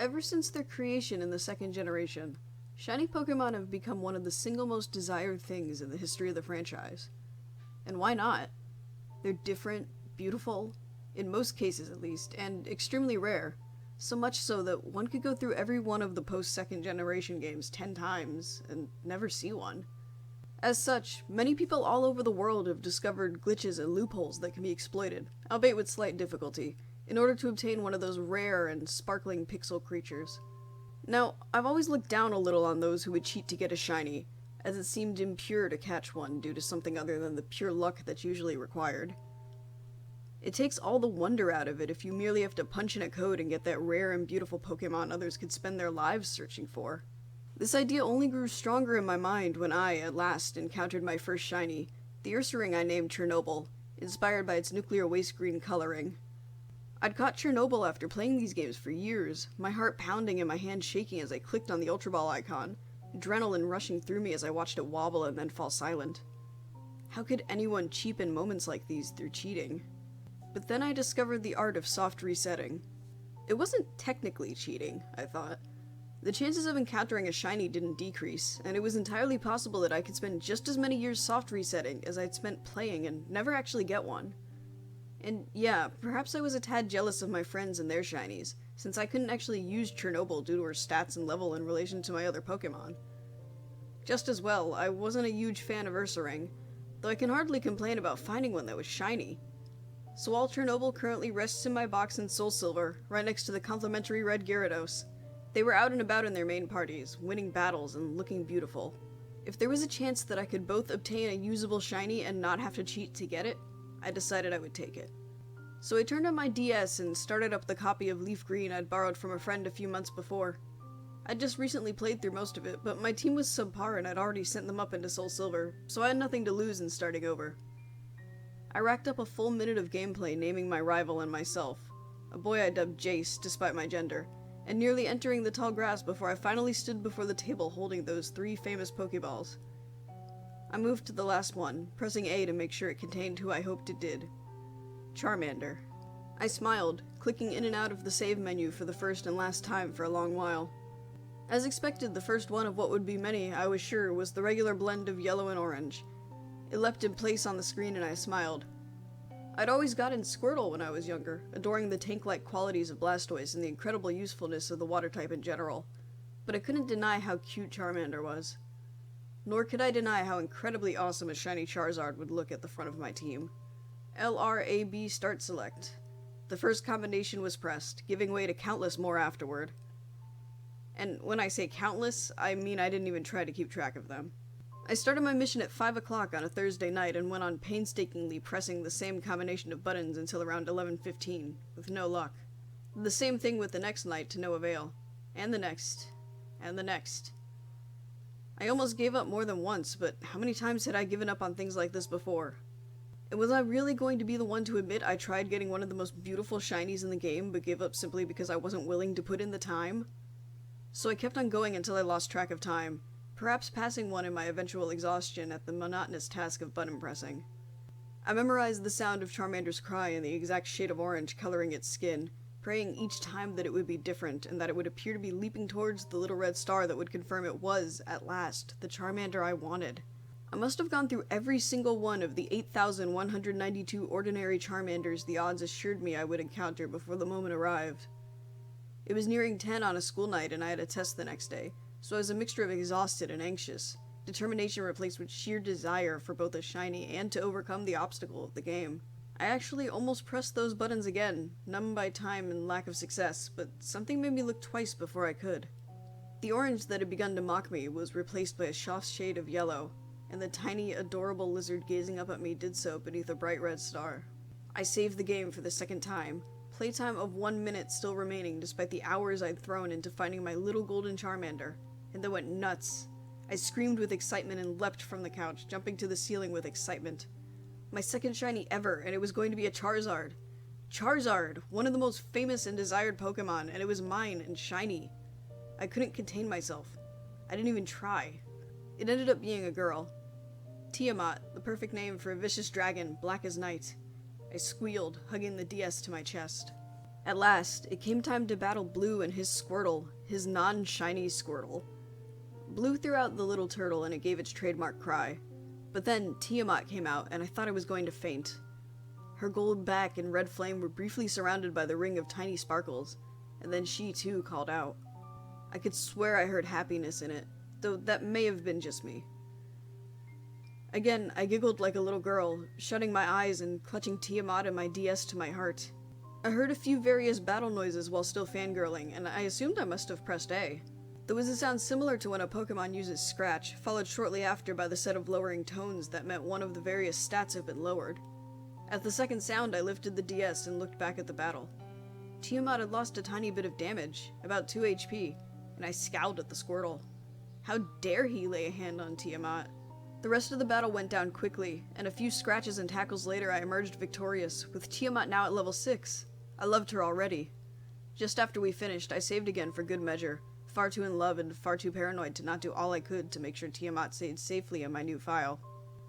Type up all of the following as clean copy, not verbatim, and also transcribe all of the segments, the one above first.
Ever since their creation in the second generation, shiny Pokemon have become one of the single most desired things in the history of the franchise. And why not? They're different, beautiful, in most cases at least, and extremely rare. So much so that one could go through every one of the post-second generation games 10 times and never see one. As such, many people all over the world have discovered glitches and loopholes that can be exploited, albeit with slight difficulty, in order to obtain one of those rare and sparkling pixel creatures. Now, I've always looked down a little on those who would cheat to get a shiny, as it seemed impure to catch one due to something other than the pure luck that's usually required. It takes all the wonder out of it if you merely have to punch in a code and get that rare and beautiful Pokemon others could spend their lives searching for. This idea only grew stronger in my mind when I, at last, encountered my first shiny, the Ursaring I named Chernobyl, inspired by its nuclear waste green coloring. I'd caught Chernobyl after playing these games for years, my heart pounding and my hand shaking as I clicked on the Ultra Ball icon, adrenaline rushing through me as I watched it wobble and then fall silent. How could anyone cheapen moments like these through cheating? But then I discovered the art of soft resetting. It wasn't technically cheating, I thought. The chances of encountering a shiny didn't decrease, and it was entirely possible that I could spend just as many years soft resetting as I'd spent playing and never actually get one. And yeah, perhaps I was a tad jealous of my friends and their shinies, since I couldn't actually use Chernobyl due to her stats and level in relation to my other Pokemon. Just as well, I wasn't a huge fan of Ursaring, though I can hardly complain about finding one that was shiny. So while Chernobyl currently rests in my box in Soul Silver, right next to the complimentary red Gyarados, they were out and about in their main parties, winning battles and looking beautiful. If there was a chance that I could both obtain a usable shiny and not have to cheat to get it, I decided I would take it. So I turned on my DS and started up the copy of Leaf Green I'd borrowed from a friend a few months before. I'd just recently played through most of it, but my team was subpar and I'd already sent them up into Soul Silver, so I had nothing to lose in starting over. I racked up a full minute of gameplay naming my rival and myself, a boy I dubbed Jace despite my gender, and nearly entering the tall grass before I finally stood before the table holding those 3 famous Pokeballs. I moved to the last one, pressing A to make sure it contained who I hoped it did. Charmander. I smiled, clicking in and out of the save menu for the first and last time for a long while. As expected, the first one of what would be many, I was sure, was the regular blend of yellow and orange. It leapt in place on the screen and I smiled. I'd always gotten Squirtle when I was younger, adoring the tank-like qualities of Blastoise and the incredible usefulness of the water type in general, but I couldn't deny how cute Charmander was. Nor could I deny how incredibly awesome a shiny Charizard would look at the front of my team. LRAB Start Select. The first combination was pressed, giving way to countless more afterward. And when I say countless, I mean I didn't even try to keep track of them. I started my mission at 5 o'clock on a Thursday night and went on painstakingly pressing the same combination of buttons until around 11:15, with no luck. The same thing with the next night to no avail. And the next. And the next. I almost gave up more than once, but how many times had I given up on things like this before? And was I really going to be the one to admit I tried getting one of the most beautiful shinies in the game but gave up simply because I wasn't willing to put in the time? So I kept on going until I lost track of time, perhaps passing one in my eventual exhaustion at the monotonous task of button pressing. I memorized the sound of Charmander's cry in the exact shade of orange coloring its skin, praying each time that it would be different and that it would appear to be leaping towards the little red star that would confirm it was, at last, the Charmander I wanted. I must have gone through every single one of the 8,192 ordinary Charmanders the odds assured me I would encounter before the moment arrived. It was nearing 10 on a school night and I had a test the next day, so I was a mixture of exhausted and anxious, determination replaced with sheer desire for both a shiny and to overcome the obstacle of the game. I actually almost pressed those buttons again, numbed by time and lack of success, but something made me look twice before I could. The orange that had begun to mock me was replaced by a soft shade of yellow, and the tiny, adorable lizard gazing up at me did so beneath a bright red star. I saved the game for the second time, playtime of 1 minute still remaining despite the hours I'd thrown into finding my little golden Charmander, and then went nuts. I screamed with excitement and leapt from the couch, jumping to the ceiling with excitement. My second shiny ever, and it was going to be a Charizard. Charizard! One of the most famous and desired Pokemon, and it was mine and shiny. I couldn't contain myself. I didn't even try. It ended up being a girl. Tiamat, the perfect name for a vicious dragon, black as night. I squealed, hugging the DS to my chest. At last, it came time to battle Blue and his Squirtle, his non-shiny Squirtle. Blue threw out the little turtle and it gave its trademark cry. But then Tiamat came out and I thought I was going to faint. Her gold back and red flame were briefly surrounded by the ring of tiny sparkles, and then she too called out. I could swear I heard happiness in it, though that may have been just me. Again, I giggled like a little girl, shutting my eyes and clutching Tiamat and my DS to my heart. I heard a few various battle noises while still fangirling, and I assumed I must have pressed A. There was a sound similar to when a Pokemon uses Scratch, followed shortly after by the set of lowering tones that meant one of the various stats had been lowered. At the second sound, I lifted the DS and looked back at the battle. Tiamat had lost a tiny bit of damage, about 2 HP, and I scowled at the Squirtle. How dare he lay a hand on Tiamat? The rest of the battle went down quickly, and a few scratches and tackles later I emerged victorious, with Tiamat now at level 6. I loved her already. Just after we finished, I saved again for good measure, far too in love and far too paranoid to not do all I could to make sure Tiamat stayed safely in my new file.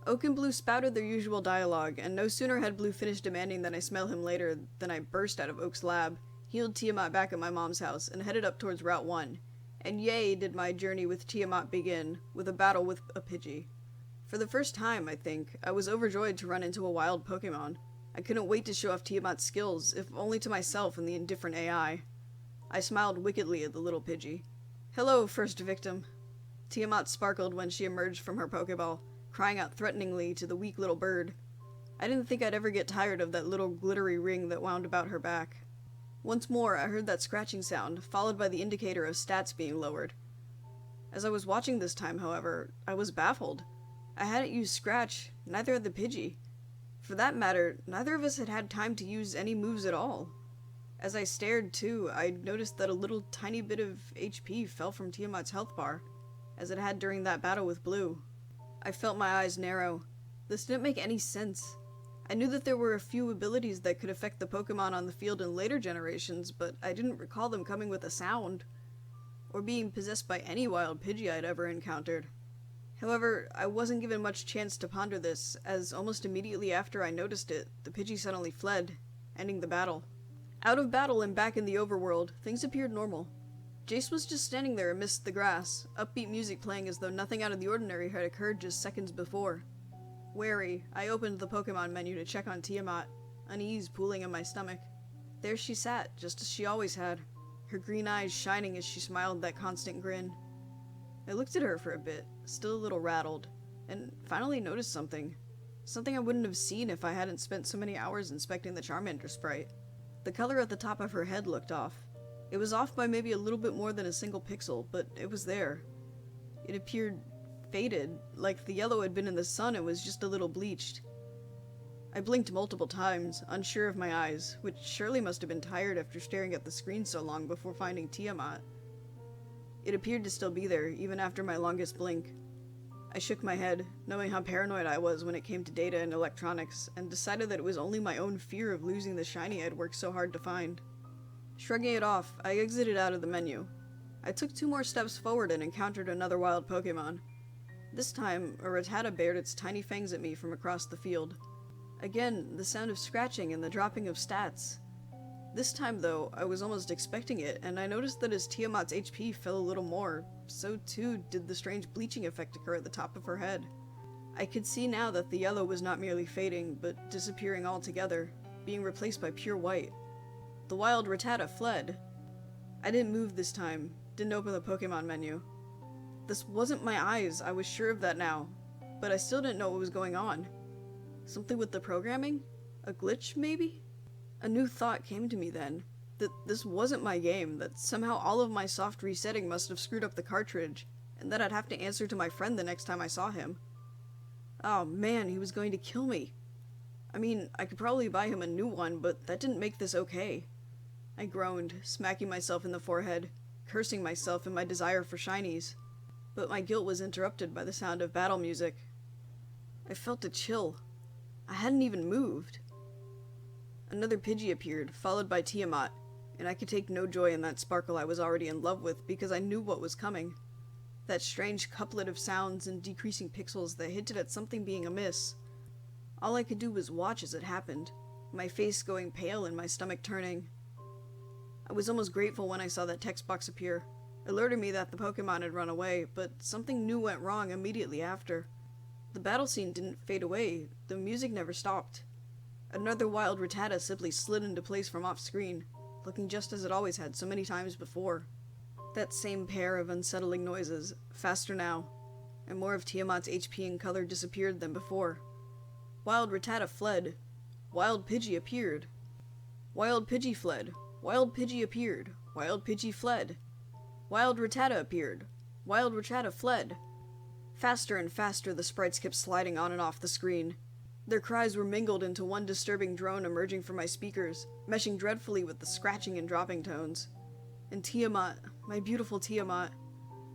Oak and Blue spouted their usual dialogue, and no sooner had Blue finished demanding that I smell him later than I burst out of Oak's lab, healed Tiamat back at my mom's house, and headed up towards Route 1. And yay did my journey with Tiamat begin, with a battle with a Pidgey. For the first time, I think, I was overjoyed to run into a wild Pokemon. I couldn't wait to show off Tiamat's skills, if only to myself and the indifferent AI. I smiled wickedly at the little Pidgey. Hello, first victim. Tiamat sparkled when she emerged from her Pokeball, crying out threateningly to the weak little bird. I didn't think I'd ever get tired of that little glittery ring that wound about her back. Once more, I heard that scratching sound, followed by the indicator of stats being lowered. As I was watching this time, however, I was baffled. I hadn't used Scratch, neither had the Pidgey. For that matter, neither of us had had time to use any moves at all. As I stared, too, I noticed that a little tiny bit of HP fell from Tiamat's health bar, as it had during that battle with Blue. I felt my eyes narrow. This didn't make any sense. I knew that there were a few abilities that could affect the Pokemon on the field in later generations, but I didn't recall them coming with a sound, or being possessed by any wild Pidgey I'd ever encountered. However, I wasn't given much chance to ponder this, as almost immediately after I noticed it, the Pidgey suddenly fled, ending the battle. Out of battle and back in the overworld, things appeared normal. Jace was just standing there amidst the grass, upbeat music playing as though nothing out of the ordinary had occurred just seconds before. Wary, I opened the Pokemon menu to check on Tiamat, unease pooling in my stomach. There she sat, just as she always had, her green eyes shining as she smiled that constant grin. I looked at her for a bit, still a little rattled, and finally noticed something. Something I wouldn't have seen if I hadn't spent so many hours inspecting the Charmander sprite. The color at the top of her head looked off. It was off by maybe a little bit more than a single pixel, but it was there. It appeared faded, like the yellow had been in the sun and was just a little bleached. I blinked multiple times, unsure of my eyes, which surely must have been tired after staring at the screen so long before finding Tiamat. It appeared to still be there, even after my longest blink. I shook my head, knowing how paranoid I was when it came to data and electronics, and decided that it was only my own fear of losing the shiny I'd worked so hard to find. Shrugging it off, I exited out of the menu. I took 2 more steps forward and encountered another wild Pokemon. This time, a Rattata bared its tiny fangs at me from across the field. Again, the sound of scratching and the dropping of stats. This time, though, I was almost expecting it, and I noticed that as Tiamat's HP fell a little more, so too did the strange bleaching effect occur at the top of her head. I could see now that the yellow was not merely fading, but disappearing altogether, being replaced by pure white. The wild Rattata fled. I didn't move this time, didn't open the Pokemon menu. This wasn't my eyes, I was sure of that now, but I still didn't know what was going on. Something with the programming? A glitch, maybe? A new thought came to me then, that this wasn't my game, that somehow all of my soft resetting must have screwed up the cartridge, and that I'd have to answer to my friend the next time I saw him. Oh man, he was going to kill me. I mean, I could probably buy him a new one, but that didn't make this okay. I groaned, smacking myself in the forehead, cursing myself and my desire for shinies. But my guilt was interrupted by the sound of battle music. I felt a chill. I hadn't even moved. Another Pidgey appeared, followed by Tiamat, and I could take no joy in that sparkle I was already in love with because I knew what was coming. That strange couplet of sounds and decreasing pixels that hinted at something being amiss. All I could do was watch as it happened, my face going pale and my stomach turning. I was almost grateful when I saw that text box appear, alerting me that the Pokemon had run away, but something new went wrong immediately after. The battle scene didn't fade away, the music never stopped. Another wild Rattata simply slid into place from off-screen, looking just as it always had so many times before. That same pair of unsettling noises, faster now, and more of Tiamat's HP and color disappeared than before. Wild Rattata fled. Wild Pidgey appeared. Wild Pidgey fled. Wild Pidgey appeared. Wild Pidgey fled. Wild Rattata appeared. Wild Rattata fled. Faster and faster the sprites kept sliding on and off the screen. Their cries were mingled into one disturbing drone emerging from my speakers, meshing dreadfully with the scratching and dropping tones. And Tiamat, my beautiful Tiamat,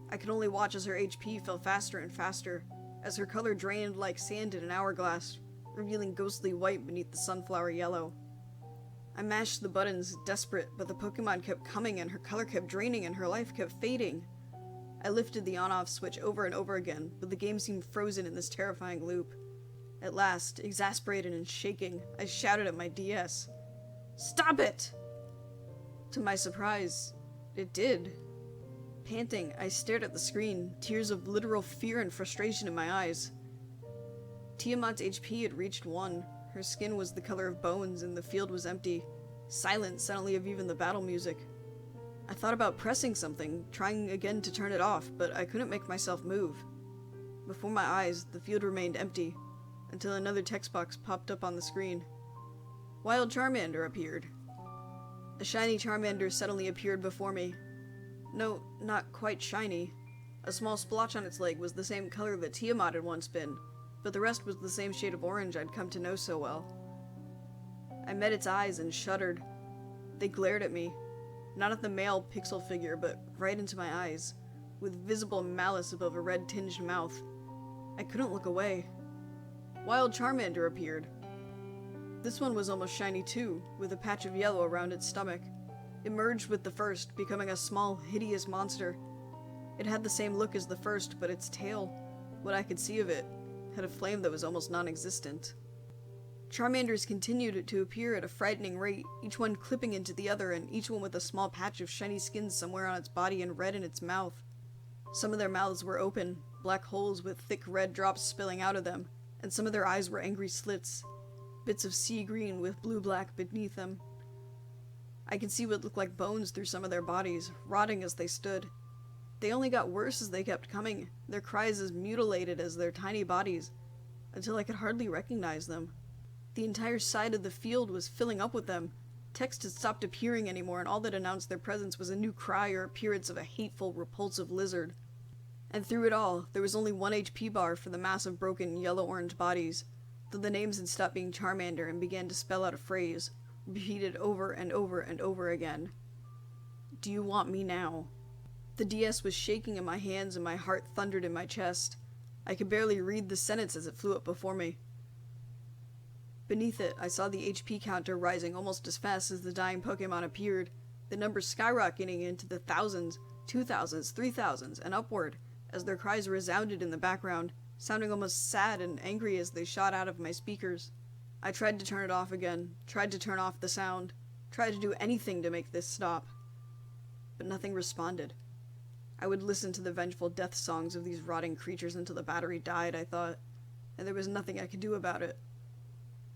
I could only watch as her HP fell faster and faster, as her color drained like sand in an hourglass, revealing ghostly white beneath the sunflower yellow. I mashed the buttons, desperate, but the Pokemon kept coming and her color kept draining and her life kept fading. I lifted the on-off switch over and over again, but the game seemed frozen in this terrifying loop. At last, exasperated and shaking, I shouted at my DS. "Stop it!" To my surprise, it did. Panting, I stared at the screen, tears of literal fear and frustration in my eyes. Tiamat's HP had reached 1. Her skin was the color of bones and the field was empty, silent suddenly of even the battle music. I thought about pressing something, trying again to turn it off, but I couldn't make myself move. Before my eyes, the field remained empty, until another text box popped up on the screen. Wild Charmander appeared. A shiny Charmander suddenly appeared before me. No, not quite shiny. A small splotch on its leg was the same color that Tiamat had once been, but the rest was the same shade of orange I'd come to know so well. I met its eyes and shuddered. They glared at me, not at the male pixel figure, but right into my eyes, with visible malice above a red-tinged mouth. I couldn't look away. Wild Charmander appeared. This one was almost shiny too, with a patch of yellow around its stomach. It merged with the first, becoming a small, hideous monster. It had the same look as the first, but its tail, what I could see of it, had a flame that was almost non-existent. Charmanders continued to appear at a frightening rate, each one clipping into the other and each one with a small patch of shiny skin somewhere on its body and red in its mouth. Some of their mouths were open, black holes with thick red drops spilling out of them, and some of their eyes were angry slits, bits of sea green with blue-black beneath them. I could see what looked like bones through some of their bodies, rotting as they stood. They only got worse as they kept coming, their cries as mutilated as their tiny bodies, until I could hardly recognize them. The entire side of the field was filling up with them. Text had stopped appearing anymore, and all that announced their presence was a new cry or appearance of a hateful, repulsive lizard. And through it all, there was only 1 HP bar for the mass of broken yellow-orange bodies, though the names had stopped being Charmander and began to spell out a phrase, repeated over and over and over again. Do you want me now? The DS was shaking in my hands and my heart thundered in my chest. I could barely read the sentence as it flew up before me. Beneath it, I saw the HP counter rising almost as fast as the dying Pokemon appeared, the numbers skyrocketing into the thousands, 2,000s, 3,000s, and upward, as their cries resounded in the background, sounding almost sad and angry as they shot out of my speakers. I tried to turn it off again, tried to turn off the sound, tried to do anything to make this stop. But nothing responded. I would listen to the vengeful death songs of these rotting creatures until the battery died, I thought, and there was nothing I could do about it.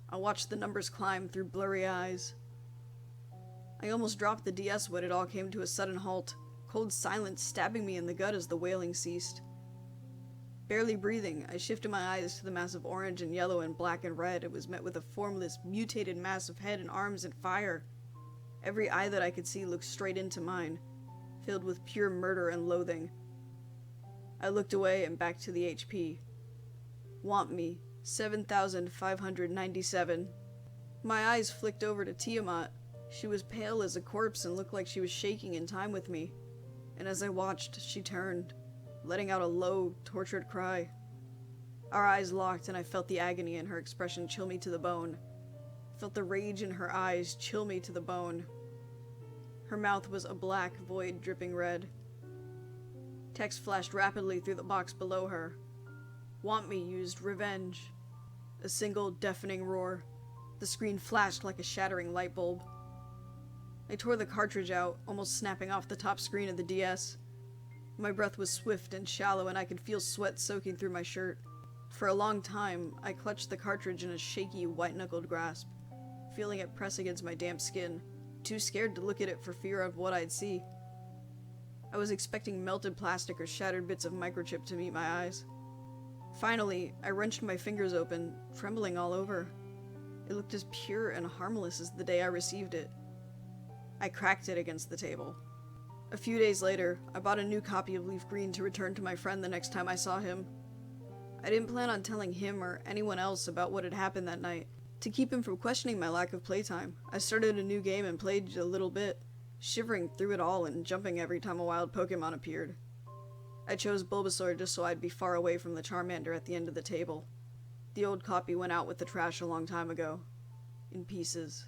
I watched the numbers climb through blurry eyes. I almost dropped the DS when it all came to a sudden halt, cold silence stabbing me in the gut as the wailing ceased. Barely breathing, I shifted my eyes to the mass of orange and yellow and black and red. It was met with a formless, mutated mass of head and arms and fire. Every eye that I could see looked straight into mine, filled with pure murder and loathing. I looked away and back to the HP. Want me, 7,597. My eyes flicked over to Tiamat. She was pale as a corpse and looked like she was shaking in time with me. And as I watched, she turned, letting out a low, tortured cry. Our eyes locked and I felt the agony in her expression chill me to the bone. Felt the rage in her eyes chill me to the bone. Her mouth was a black void dripping red. Text flashed rapidly through the box below her. Want me used revenge. A single deafening roar. The screen flashed like a shattering light bulb. I tore the cartridge out, almost snapping off the top screen of the DS. My breath was swift and shallow, and I could feel sweat soaking through my shirt. For a long time, I clutched the cartridge in a shaky, white-knuckled grasp, feeling it press against my damp skin, too scared to look at it for fear of what I'd see. I was expecting melted plastic or shattered bits of microchip to meet my eyes. Finally, I wrenched my fingers open, trembling all over. It looked as pure and harmless as the day I received it. I cracked it against the table. A few days later, I bought a new copy of Leaf Green to return to my friend the next time I saw him. I didn't plan on telling him or anyone else about what had happened that night. To keep him from questioning my lack of playtime, I started a new game and played a little bit, shivering through it all and jumping every time a wild Pokemon appeared. I chose Bulbasaur just so I'd be far away from the Charmander at the end of the table. The old copy went out with the trash a long time ago. In pieces.